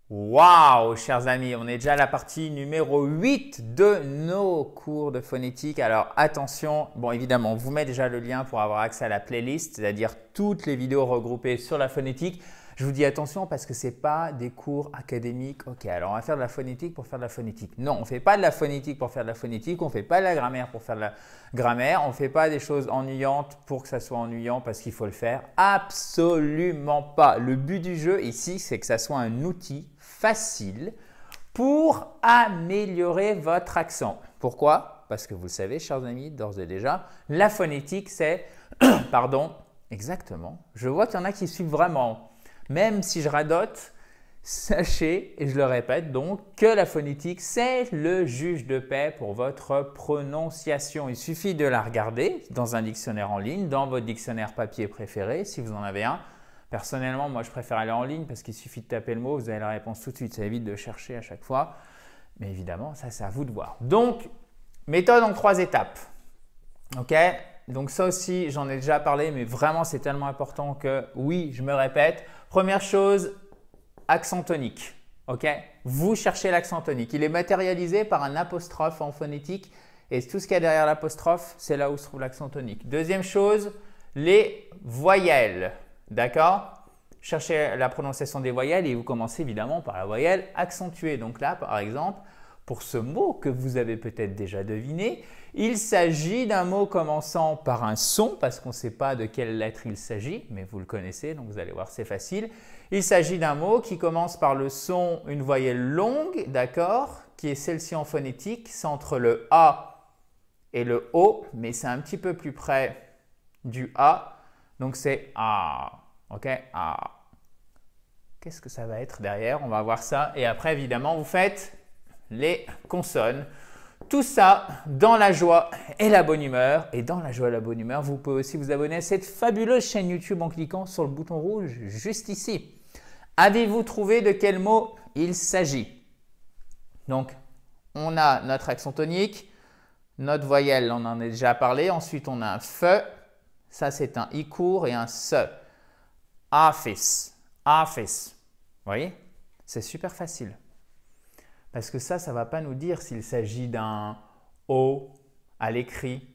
Waouh, chers amis, on est déjà à la partie numéro 8 de nos cours de phonétique. Alors attention, bon évidemment, on vous met déjà le lien pour avoir accès à la playlist, c'est-à-dire toutes les vidéos regroupées sur la phonétique. Je vous dis attention parce que ce n'est pas des cours académiques. Ok, alors on va faire de la phonétique pour faire de la phonétique. Non, on ne fait pas de la phonétique pour faire de la phonétique, on ne fait pas de la grammaire pour faire de la grammaire, on ne fait pas des choses ennuyantes pour que ça soit ennuyant parce qu'il faut le faire. Absolument pas. Le but du jeu ici, c'est que ça soit un outil facile pour améliorer votre accent. Pourquoi? Parce que vous le savez, chers amis, d'ores et déjà, la phonétique, c'est… Pardon, exactement. Je vois qu'il y en a qui suivent vraiment. Même si je radote, sachez, et je le répète donc, que la phonétique, c'est le juge de paix pour votre prononciation. Il suffit de la regarder dans un dictionnaire en ligne, dans votre dictionnaire papier préféré, si vous en avez un. Personnellement, moi, je préfère aller en ligne parce qu'il suffit de taper le mot, vous avez la réponse tout de suite. Ça évite de chercher à chaque fois. Mais évidemment, ça, c'est à vous de voir. Donc, méthode en 3 étapes. OK? Donc ça aussi, j'en ai déjà parlé, mais vraiment, c'est tellement important que, oui, je me répète. Première chose, accent tonique. OK? Vous cherchez l'accent tonique. Il est matérialisé par un apostrophe en phonétique. Et tout ce qu'il y a derrière l'apostrophe, c'est là où se trouve l'accent tonique. Deuxième chose, les voyelles. D'accord? Cherchez la prononciation des voyelles et vous commencez évidemment par la voyelle accentuée. Donc là, par exemple, pour ce mot que vous avez peut-être déjà deviné, il s'agit d'un mot commençant par un son, parce qu'on ne sait pas de quelle lettre il s'agit, mais vous le connaissez, donc vous allez voir, c'est facile. Il s'agit d'un mot qui commence par le son, une voyelle longue, d'accord, qui est celle-ci en phonétique, c'est entre le A et le O, mais c'est un petit peu plus près du A. Donc, c'est A. OK? A. Qu'est-ce que ça va être derrière? On va voir ça. Et après, évidemment, vous faites les consonnes. Tout ça dans la joie et la bonne humeur. Et dans la joie et la bonne humeur, vous pouvez aussi vous abonner à cette fabuleuse chaîne YouTube en cliquant sur le bouton rouge juste ici. Avez-vous trouvé de quel mot il s'agit? Donc, on a notre accent tonique, notre voyelle, on en a déjà parlé. Ensuite, on a un feu. Ça, c'est un i court et un se. Office, office. Vous voyez? C'est super facile. Parce que ça ne va pas nous dire s'il s'agit d'un O à l'écrit.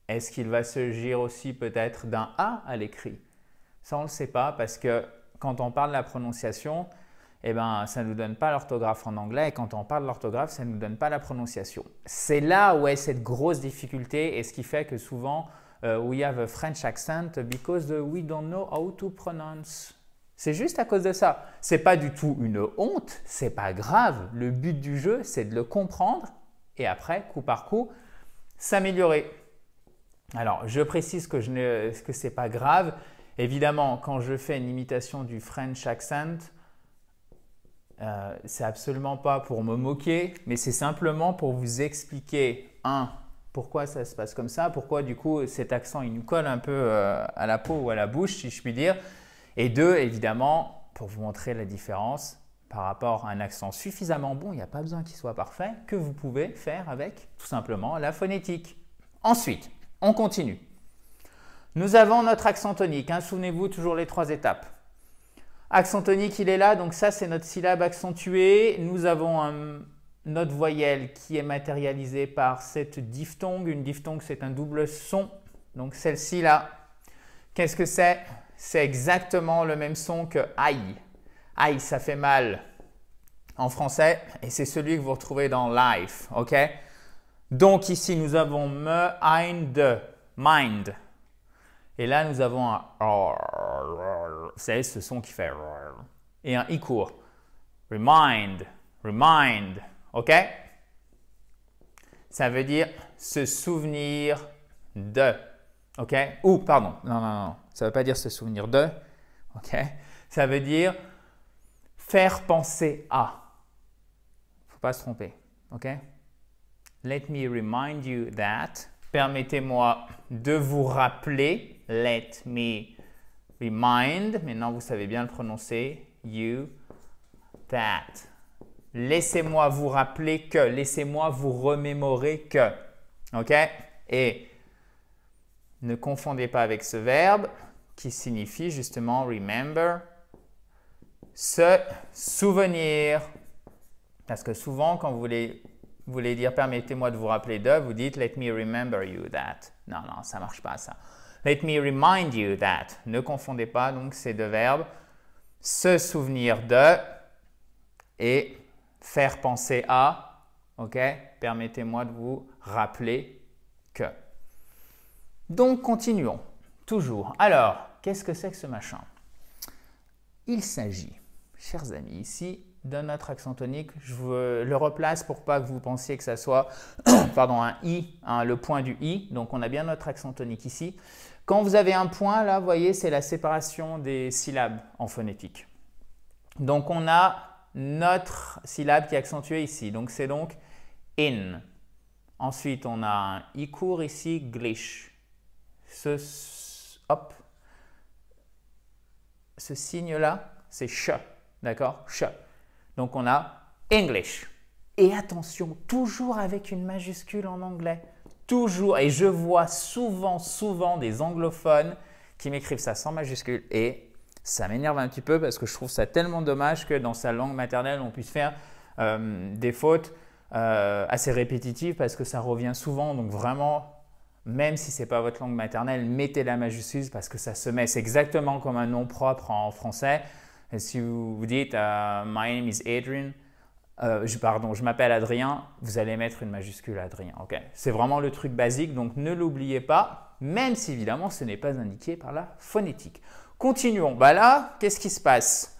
Est-ce qu'il va s'agir aussi peut-être d'un A à l'écrit? Ça, on ne le sait pas parce que quand on parle de la prononciation, eh ben, ça ne nous donne pas l'orthographe en anglais. Et quand on parle de l'orthographe, ça ne nous donne pas la prononciation. C'est là où est cette grosse difficulté et ce qui fait que souvent… we have a French accent because we don't know how to pronounce. C'est juste à cause de ça. Ce n'est pas du tout une honte, ce n'est pas grave. Le but du jeu, c'est de le comprendre et après, coup par coup, s'améliorer. Alors, je précise que ce n'est pas grave. Évidemment, quand je fais une imitation du French accent, c'est absolument pas pour me moquer, mais c'est simplement pour vous expliquer, pourquoi ça se passe comme ça, pourquoi du coup cet accent il nous colle un peu à la peau ou à la bouche si je puis dire. Et deux, évidemment, pour vous montrer la différence par rapport à un accent suffisamment bon, il n'y a pas besoin qu'il soit parfait, que vous pouvez faire avec tout simplement la phonétique. Ensuite, on continue. Nous avons notre accent tonique, souvenez-vous toujours les 3 étapes. Accent tonique, il est là, donc ça c'est notre syllabe accentuée. Nous avons notre voyelle qui est matérialisée par cette diphtongue. Une diphtongue, c'est un double son. Donc celle-ci là, qu'est-ce que c'est? C'est exactement le même son que aïe. Aïe, ça fait mal en français et c'est celui que vous retrouvez dans life. OK? Donc ici, nous avons me, ein, de, mind. Et là, nous avons un c'est ce son qui fait et un i court. Remind, remind. OK? Ça veut dire se souvenir de. OK? Ou, pardon, non. Ça ne veut pas dire se souvenir de. OK? Ça veut dire faire penser à. Il ne faut pas se tromper. OK? Let me remind you that. Permettez-moi de vous rappeler. Let me remind. Maintenant, vous savez bien le prononcer. You, that. Laissez-moi vous rappeler que. Laissez-moi vous remémorer que. OK? Et ne confondez pas avec ce verbe qui signifie justement remember, Se souvenir. Parce que souvent, quand vous voulez dire permettez-moi de vous rappeler de, vous dites let me remember you that. Non, non, ça ne marche pas ça. Let me remind you that. Ne confondez pas donc ces deux verbes. Se souvenir de et faire penser à. Ok? Permettez-moi de vous rappeler que. Donc, continuons. Toujours. Alors, qu'est-ce que c'est que ce machin? Il s'agit, chers amis, ici, de notre accent tonique. Je le replace pour pas que vous pensiez que ça soit pardon, un i, le point du i. Donc, on a bien notre accent tonique ici. Quand vous avez un point, là, vous voyez, c'est la séparation des syllabes en phonétique. Donc, on a notre syllabe qui est accentuée ici. Donc, c'est donc in. Ensuite, on a un i court ici, glish. Hop. Ce signe-là, c'est ch, d'accord? Ch. Donc, on a English. Et attention, toujours avec une majuscule en anglais. Toujours. Et je vois souvent des anglophones qui m'écrivent ça sans majuscule. Et ça m'énerve un petit peu parce que je trouve ça tellement dommage que dans sa langue maternelle, on puisse faire des fautes assez répétitives parce que ça revient souvent. Donc, vraiment… Même si ce n'est pas votre langue maternelle, mettez la majuscule parce que ça se met. C'est exactement comme un nom propre en français. Et si vous dites My name is Adrian, je m'appelle Adrien, vous allez mettre une majuscule Adrien. Okay? C'est vraiment le truc basique, donc ne l'oubliez pas, même si évidemment ce n'est pas indiqué par la phonétique. Continuons. Là, qu'est-ce qui se passe?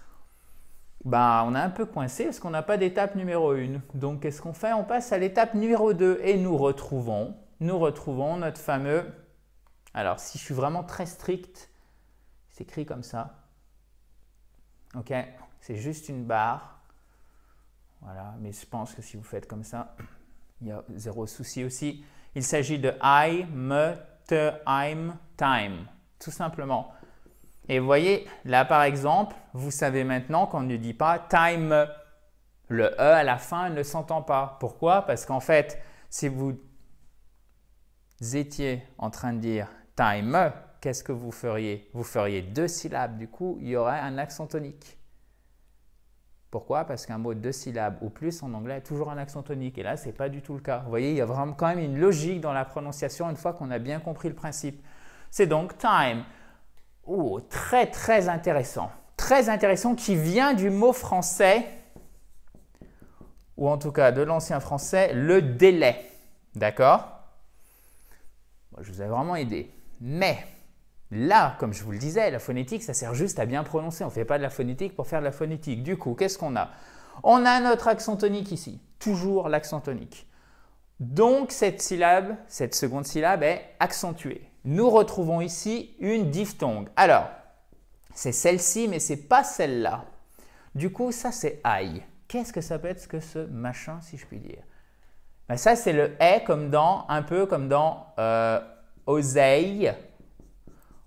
On est un peu coincé parce qu'on n'a pas d'étape numéro 1. Donc, qu'est-ce qu'on fait? On passe à l'étape numéro 2 et nous retrouvons notre fameux… Alors, si je suis vraiment très strict, c'est écrit comme ça. Ok, c'est juste une barre. Voilà, mais je pense que si vous faites comme ça, il y a zéro souci aussi. Il s'agit de I, me, te, I'm, time, tout simplement. Et vous voyez, là par exemple, vous savez maintenant qu'on ne dit pas time. Le E à la fin ne s'entend pas. Pourquoi? Parce qu'en fait, si vous étiez en train de dire time, qu'est-ce que vous feriez? Vous feriez 2 syllabes, du coup, il y aurait un accent tonique. Pourquoi? Parce qu'un mot de 2 syllabes ou plus en anglais a toujours un accent tonique. Et là, ce n'est pas du tout le cas. Vous voyez, il y a vraiment quand même une logique dans la prononciation une fois qu'on a bien compris le principe. C'est donc time. Oh, très, très intéressant. Très intéressant qui vient du mot français, ou en tout cas de l'ancien français, le délai. D'accord? Je vous ai vraiment aidé. Mais là, comme je vous le disais, la phonétique, ça sert juste à bien prononcer. On ne fait pas de la phonétique pour faire de la phonétique. Du coup, qu'est-ce qu'on a? On a notre accent tonique ici. Toujours l'accent tonique. Donc, cette syllabe, cette seconde syllabe est accentuée. Nous retrouvons ici une diphtongue. Alors, c'est celle-ci, mais ce n'est pas celle-là. Du coup, ça, c'est aïe. Qu'est-ce que ça peut être que ce machin, si je puis dire? Ça, c'est le « est » un peu comme dans oseille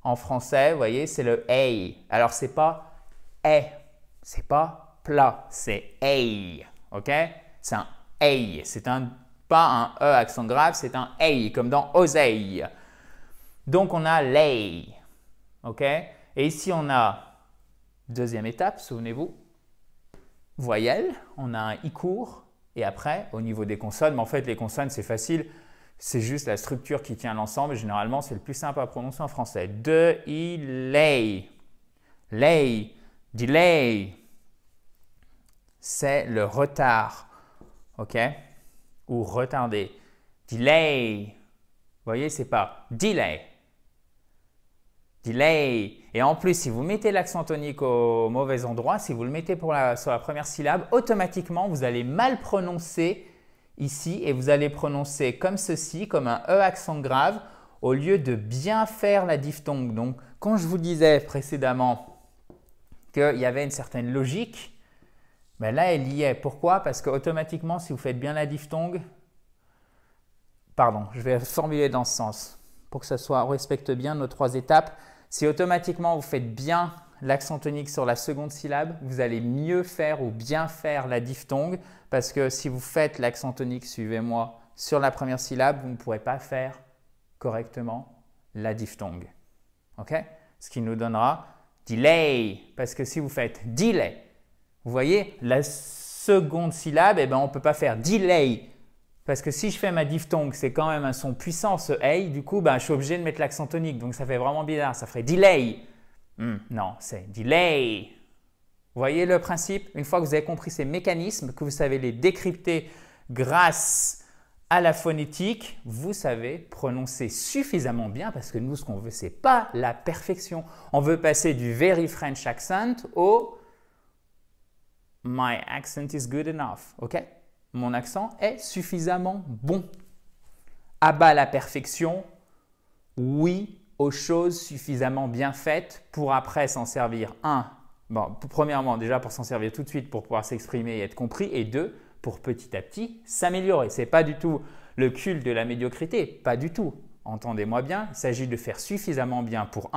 en français. Vous voyez, c'est le « ei ». Alors, ce n'est pas « est », ce n'est pas plat, c'est « ei ». Ok? C'est un « ei ». C'est pas un « e » accent grave, c'est un « ei » comme dans oseille. Donc, on a « lay ». Ok? Et ici, on a deuxième étape, souvenez-vous, voyelle. On a un « i » court. Et après, au niveau des consonnes, mais en fait, les consonnes, c'est facile. C'est juste la structure qui tient l'ensemble. Généralement, c'est le plus simple à prononcer en français. De, i, lay. Lay, delay. C'est le retard. OK? Ou retardé. Delay. Vous voyez, c'est pas delay. Delay. Et en plus, si vous mettez l'accent tonique au mauvais endroit, si vous le mettez sur la première syllabe, automatiquement, vous allez mal prononcer ici et vous allez prononcer comme ceci, comme un E accent grave, au lieu de bien faire la diphtongue. Donc, quand je vous disais précédemment qu'il y avait une certaine logique, là, elle y est. Pourquoi? Parce qu'automatiquement, si vous faites bien la diphtongue, pardon, je vais formuler dans ce sens pour que on respecte bien nos 3 étapes. Si automatiquement vous faites bien l'accent tonique sur la seconde syllabe, vous allez mieux faire ou bien faire la diphtongue parce que si vous faites l'accent tonique, suivez-moi, sur la première syllabe, vous ne pourrez pas faire correctement la diphtongue. Ok? Ce qui nous donnera delay parce que si vous faites delay, Vous voyez, la seconde syllabe, eh ben, on ne peut pas faire delay. Parce que si je fais ma diphtongue, c'est quand même un son puissant, ce hey. Du coup, ben, je suis obligé de mettre l'accent tonique. Donc, ça fait vraiment bizarre. Ça ferait delay. Non, c'est delay. Vous voyez le principe? Une fois que vous avez compris ces mécanismes, que vous savez les décrypter grâce à la phonétique, vous savez prononcer suffisamment bien parce que nous, ce qu'on veut, ce n'est pas la perfection. On veut passer du very French accent au my accent is good enough. OK? Mon accent est suffisamment bon. À bas la perfection, oui aux choses suffisamment bien faites pour après s'en servir. Bon, premièrement, déjà pour s'en servir tout de suite pour pouvoir s'exprimer et être compris. Et deux, pour petit à petit s'améliorer. Ce n'est pas du tout le culte de la médiocrité, pas du tout. Entendez-moi bien, il s'agit de faire suffisamment bien pour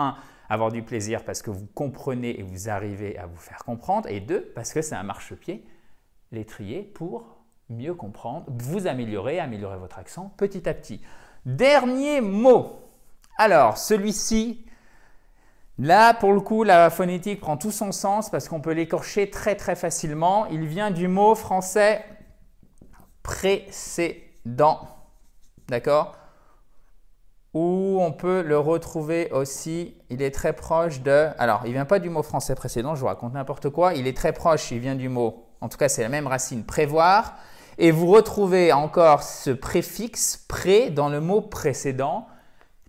avoir du plaisir parce que vous comprenez et vous arrivez à vous faire comprendre. Et deux, parce que c'est un marchepied, l'étrier pour mieux comprendre, vous améliorer votre accent petit à petit. Dernier mot. Alors, celui-ci, là, pour le coup, la phonétique prend tout son sens parce qu'on peut l'écorcher très très facilement. Il vient du mot français précédent, d'accord? Ou on peut le retrouver aussi, il est très proche de… Alors, il ne vient pas du mot français précédent, je vous raconte n'importe quoi. Il est très proche, il vient du mot, en tout cas c'est la même racine, prévoir. Et vous retrouvez encore ce préfixe pré dans le mot précédent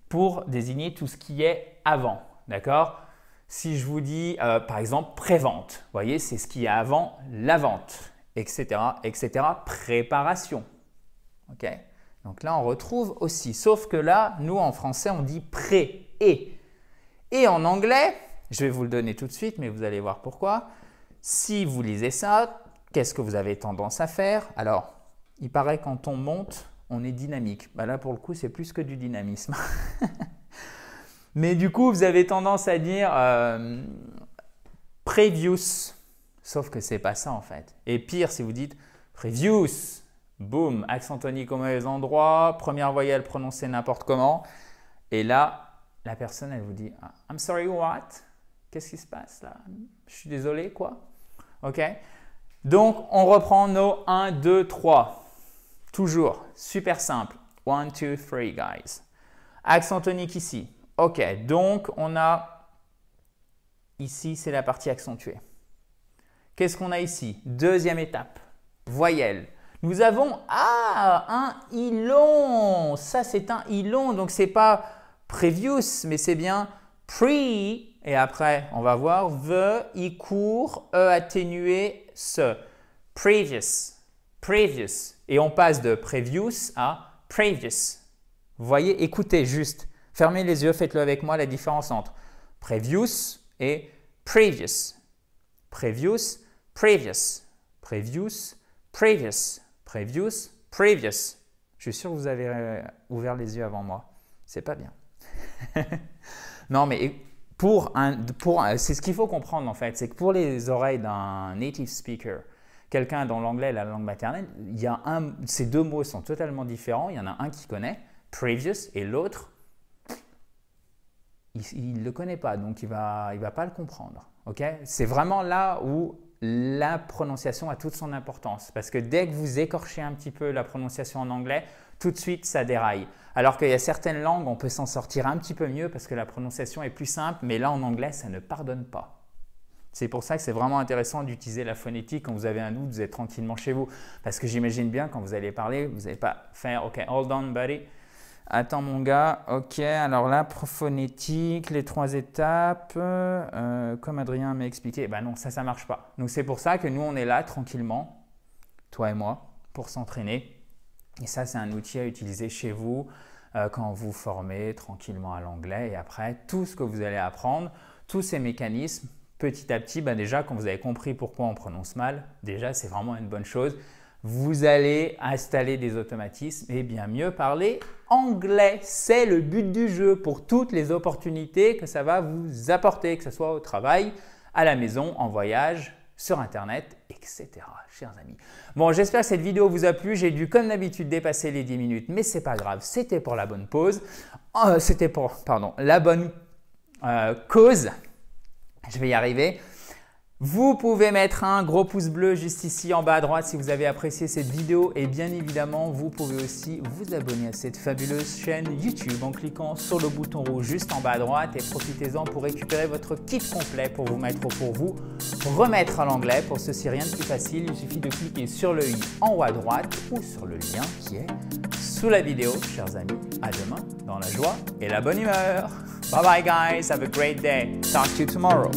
pour désigner tout ce qui est avant. D'accord? Si je vous dis par exemple prévente, vous voyez, c'est ce qui est avant la vente, etc., etc. Préparation. OK? Donc là, on retrouve aussi. Sauf que là, nous en français, on dit pré et. Et en anglais, je vais vous le donner tout de suite, mais vous allez voir pourquoi. Si vous lisez ça, qu'est-ce que vous avez tendance à faire? Alors, il paraît quand on monte, on est dynamique. Ben là, pour le coup, c'est plus que du dynamisme. Mais du coup, vous avez tendance à dire previous, sauf que ce n'est pas ça en fait. Et pire, si vous dites previous, boum, accent tonique au mauvais endroit, première voyelle prononcée n'importe comment. Et là, la personne, elle vous dit « I'm sorry, what? Qu'est-ce qui se passe là? Je suis désolé, quoi? » OK? Donc, on reprend nos 1, 2, 3. Toujours, super simple. 1, 2, 3, guys. Accent tonique ici. OK, donc on a ici, c'est la partie accentuée. Qu'est-ce qu'on a ici? Deuxième étape, voyelle. Nous avons un i long. Ça, c'est un i long, donc ce n'est pas previous, mais c'est bien pre. Et après, on va voir the, i court, e atténué, se. Previous, previous. Et on passe de previous à previous. Vous voyez, écoutez juste. Fermez les yeux, faites-le avec moi, la différence entre previous et previous. Previous, previous. Previous, previous. Previous, previous. Je suis sûr que vous avez ouvert les yeux avant moi. C'est pas bien. Non, mais c'est ce qu'il faut comprendre en fait. C'est que pour les oreilles d'un native speaker, quelqu'un dont l'anglais est la langue maternelle, ces deux mots sont totalement différents. Il y en a un qui connaît, previous, et l'autre, il ne le connaît pas, donc il va pas le comprendre. Okay? C'est vraiment là où la prononciation a toute son importance. Parce que dès que vous écorchez un petit peu la prononciation en anglais, tout de suite, ça déraille. Alors qu'il y a certaines langues, on peut s'en sortir un petit peu mieux parce que la prononciation est plus simple, mais là, en anglais, ça ne pardonne pas. C'est pour ça que c'est vraiment intéressant d'utiliser la phonétique quand vous avez un doute, vous êtes tranquillement chez vous. Parce que j'imagine bien, quand vous allez parler, vous n'allez pas faire « OK, hold on, buddy ». Attends mon gars, ok, alors là, phonétique, les 3 étapes, comme Adrien m'a expliqué, ben non, ça ne marche pas. Donc c'est pour ça que nous, on est là tranquillement, toi et moi, pour s'entraîner. Et ça, c'est un outil à utiliser chez vous quand vous formez tranquillement à l'anglais. Et après, tout ce que vous allez apprendre, tous ces mécanismes, petit à petit, ben déjà, quand vous avez compris pourquoi on prononce mal, déjà, c'est vraiment une bonne chose. Vous allez installer des automatismes et bien mieux parler anglais. C'est le but du jeu pour toutes les opportunités que ça va vous apporter, que ce soit au travail, à la maison, en voyage, sur Internet, etc. Chers amis. Bon, j'espère que cette vidéo vous a plu. J'ai dû, comme d'habitude, dépasser les 10 minutes, mais ce n'est pas grave. C'était pour la bonne pause. C'était pour, la bonne cause. Je vais y arriver. Vous pouvez mettre un gros pouce bleu juste ici en bas à droite si vous avez apprécié cette vidéo et bien évidemment, vous pouvez aussi vous abonner à cette fabuleuse chaîne YouTube en cliquant sur le bouton rouge juste en bas à droite et profitez-en pour récupérer votre kit complet pour vous mettre ou pour vous remettre à l'anglais. Pour ceci, rien de plus facile, il suffit de cliquer sur le i en haut à droite ou sur le lien qui est sous la vidéo. Chers amis, à demain dans la joie et la bonne humeur. Bye bye guys, have a great day. Talk to you tomorrow.